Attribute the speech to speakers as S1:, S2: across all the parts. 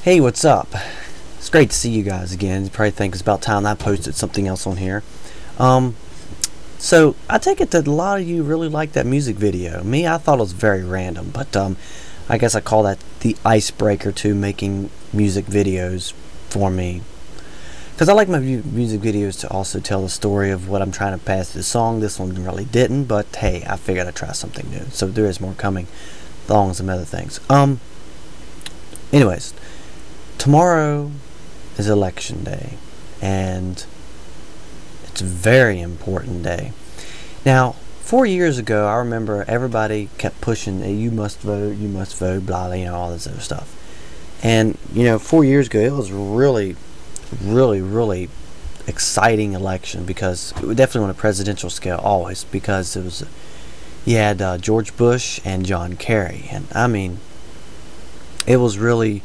S1: Hey, what's up? It's great to see you guys again. You probably think it's about time I posted something else on here. Um, so I take it that a lot of you really like that music video. Me, I thought it was very random, but I guess I call that the icebreaker to making music videos for me. Because I like my music videos to also tell the story of what I'm trying to pass through the song. This one really didn't, but hey, I figured I'd try something new. So there is more coming, along with some other things. Anyways, tomorrow is election day, and it's a very important day. Now, 4 years ago, I remember everybody kept pushing, hey, you must vote, blah, all this other stuff. And, 4 years ago, it was really exciting election because it was definitely on a presidential scale, always, because you had George Bush and John Kerry. And, I mean, it was really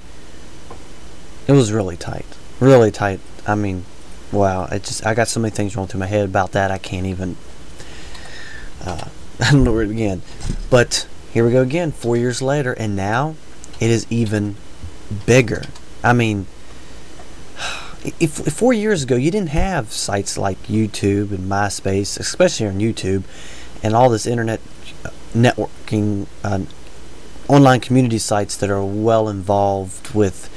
S1: tight. Really tight. I mean, wow. I got so many things rolling through my head about that. I can't even. I don't know where to begin. But here we go again, 4 years later, and now it is even bigger. I mean, if 4 years ago you didn't have sites like YouTube and MySpace, especially on YouTube, and all this internet networking, online community sites that are well involved with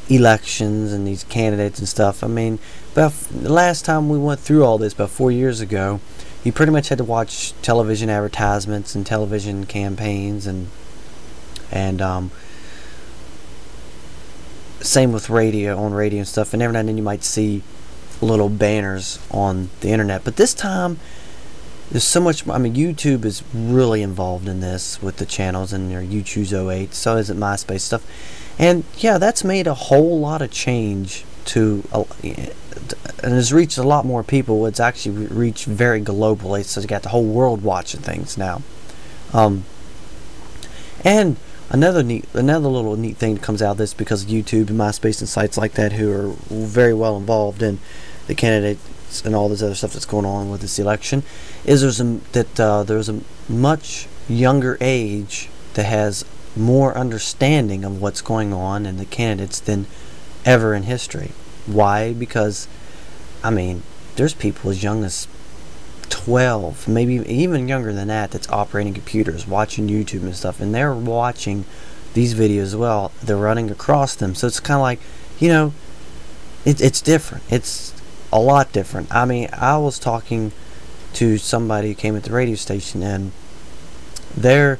S1: elections and these candidates and stuff. I mean, about the last time we went through all this, about 4 years ago, you pretty much had to watch television advertisements and television campaigns, and same with radio and stuff. And every now and then you might see little banners on the internet. But this time, there's so much. I mean, YouTube is really involved in this with the channels and their YouTube 08. So is it MySpace stuff. And yeah, that's made a whole lot of change and has reached a lot more people. It's actually reached very globally, so you got the whole world watching things now. And another little neat thing that comes out of this, because of YouTube and MySpace and sites like that, who are very well involved in the candidates and all this other stuff that's going on with this election, is there's a much younger age that has more understanding of what's going on and the candidates than ever in history. Why? Because, I mean, there's people as young as 12, maybe even younger than that, that's operating computers, watching YouTube and stuff, and they're watching these videos as well. They're running across them. So it's kind of like, it's different. It's a lot different. I mean, I was talking to somebody who came at the radio station, and their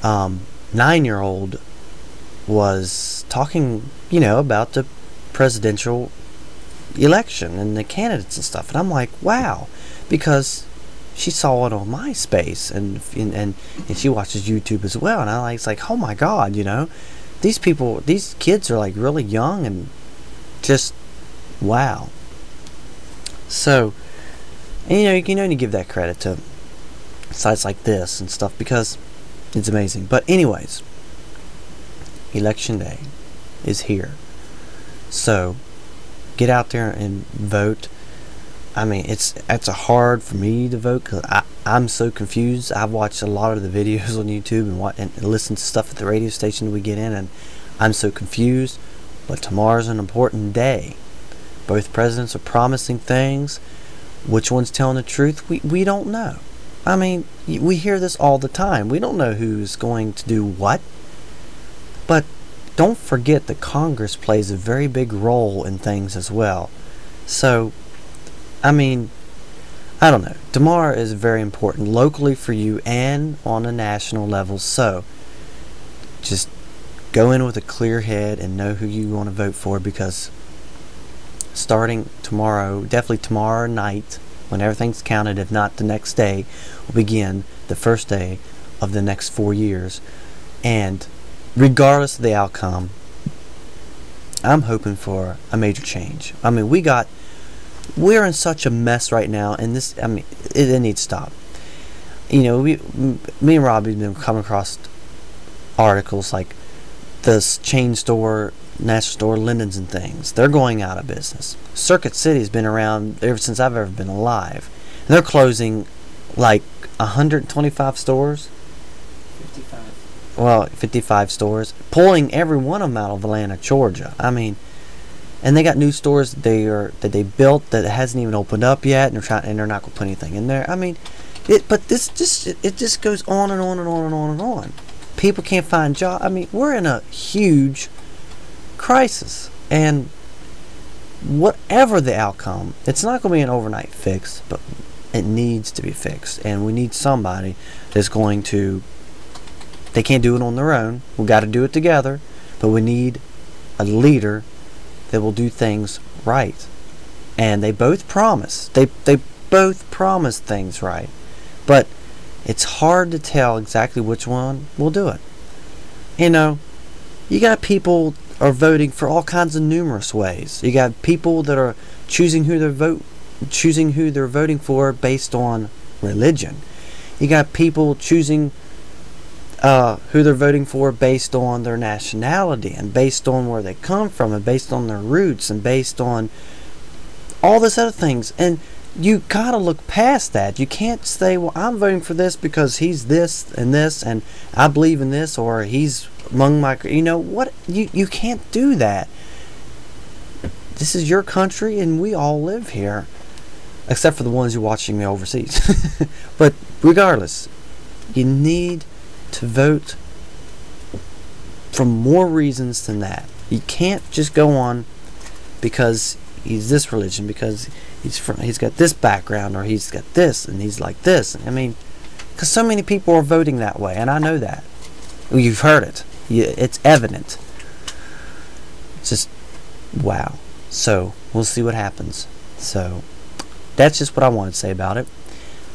S1: 9-year-old was talking, about the presidential election and the candidates and stuff. And I'm like, wow, because she saw it on MySpace and she watches YouTube as well. And it's like, oh my God, these kids are like really young and just wow. So, and you can only give that credit to sites like this and stuff because it's amazing. But anyways, election day is here. So get out there and vote. I mean, it's hard for me to vote because I'm so confused. I've watched a lot of the videos on YouTube and listen to stuff at the radio station we get in, and I'm so confused. But tomorrow's an important day. Both presidents are promising things. Which one's telling the truth? We don't know. I mean, we hear this all the time. We don't know who's going to do what. But don't forget that Congress plays a very big role in things as well. So, I mean, I don't know. Tomorrow is very important locally for you and on a national level. So, just go in with a clear head and know who you want to vote for, because starting tomorrow, definitely tomorrow night, when everything's counted, if not the next day, will begin the first day of the next 4 years. And regardless of the outcome, I'm hoping for a major change. I mean, we're in such a mess right now, and this, I mean, it needs to stop. Me and Robbie have been coming across articles like this chain store, National Store, Linden's and things. They're going out of business. Circuit City has been around ever since I've ever been alive. And they're closing like 125 stores.
S2: 55.
S1: well, 55 stores, pulling every one of them out of Atlanta, Georgia. I mean, and they got new stores that they built that hasn't even opened up yet, and they're not going to put anything in there. I mean, but it just goes on and on and on and on and on. People can't find jobs. I mean, we're in a huge crisis, and whatever the outcome, it's not going to be an overnight fix, but it needs to be fixed, and we need somebody that's going to. They can't do it on their own. We got to do it together, but we need a leader that will do things right. And they both promise. They both promise things right, but it's hard to tell exactly which one will do it. You know, you got people are voting for all kinds of numerous ways. You got people that are choosing who they're voting for based on religion. You got people choosing who they're voting for based on their nationality and based on where they come from and based on their roots and based on all this other things. And you gotta look past that. You can't say, well, I'm voting for this because he's this and I believe in this, or he's among my, you know what, you can't do that. This is your country and we all live here, except for the ones who are watching me overseas. But regardless, you need to vote for more reasons than that. You can't just go on because he's this religion, because he's got this background, or he's got this and he's like this. I mean, because so many people are voting that way, and I know that. You've heard it. It's evident. It's just wow. So we'll see what happens. So that's just what I wanted to say about it.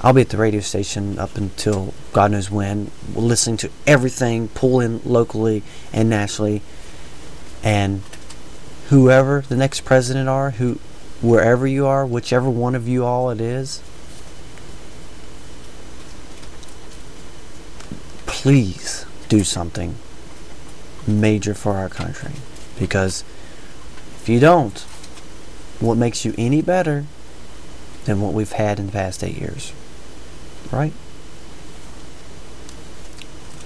S1: I'll be at the radio station up until God knows when, listening to everything, pull in locally and nationally, and whoever the next president are, wherever you are, whichever one of you all it is, please do something major for our country. Because if you don't, what makes you any better than what we've had in the past 8 years? Right?